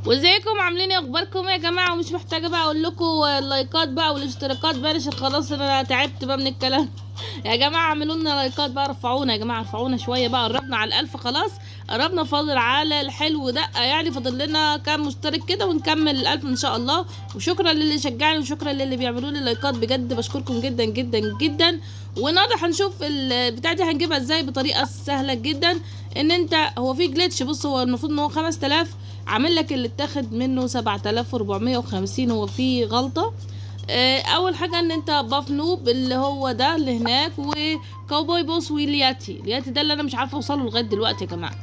وازيكم عاملين ايه؟ اخباركم يا جماعه؟ ومش محتاجه بقى اقول لكم اللايكات بقى والاشتراكات بقى، عشان خلاص انا تعبت بقى من الكلام. يا جماعه اعملوا لنا لايكات بقى، رفعونا يا جماعه، رفعونا شويه بقى، قربنا على ال1000 خلاص، قربنا، فاضل على الحلو دقه يعني، فاضل لنا كام مشترك كده ونكمل ال1000 ان شاء الله. وشكرا للي شجعني وشكرا للي بيعملوا لي لايكات، بجد بشكركم جدا جدا جدا. والنهارده هنشوف البتاع دي هنجيبها ازاي بطريقه سهله جدا. ان انت هو في جليتش، بص هو المفروض ان هو 5000، عامل لك اللي اتاخد منه 7450، هو في غلطه. اول حاجه ان انت باف نوب اللي هو ده اللي هناك، وكاوبوي بوس والياتي ده اللي انا مش عارفه اوصله لغايه دلوقتي يا جماعه.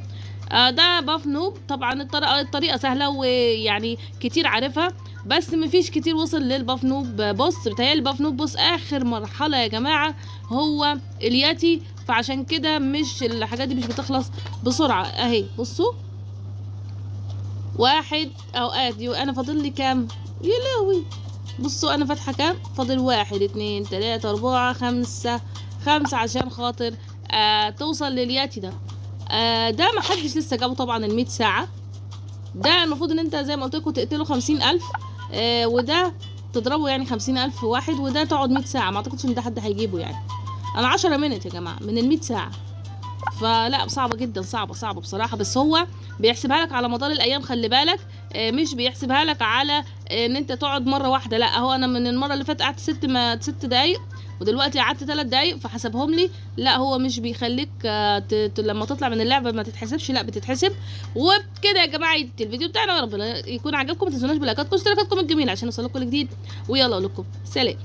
ده باف نوب. طبعا الطريقه سهله ويعني كتير عارفها، بس مفيش كتير وصل للباف نوب بص. بتهيألي الباف نوب بص اخر مرحله يا جماعه هو الياتي، فعشان كده مش الحاجات دي مش بتخلص بسرعه. اهي بصوا، واحد اوقات انا فاضل لي كام يا لهوي. بصوا انا فاتحه كام، فاضل 1 2 3 4 5 5 عشان خاطر توصل للياتي ده. ده محدش لسه جابه طبعا ال100 ساعه. ده المفروض ان انت زي ما قلت لكم تقتله 50000، وده تضربه يعني 50000 واحد، وده تقعد 100 ساعه. ما اعتقدش ان ده حد هيجيبه يعني. انا 10 منت يا جماعه من ال100 ساعه، فلا صعبه جدا، صعبه بصراحه. بس هو بيحسبها لك على مدار الايام، خلي بالك. مش بيحسبها لك على ان انت تقعد مره واحده، لا. هو انا من المره اللي فاتت قعدت 6 دقايق، ودلوقتي قعدت 3 دقايق، فحسبهم لي. لا هو مش بيخليك لما تطلع من اللعبه ما تتحسبش، لا بتتحسب. وبكده يا جماعه الفيديو بتاعنا، ربنا يكون عجبكم. ما تنسوناش بلايكاتكم واشتراكاتكم الجميله عشان يوصلكم الجديد. ويلا اقول لكم سلام.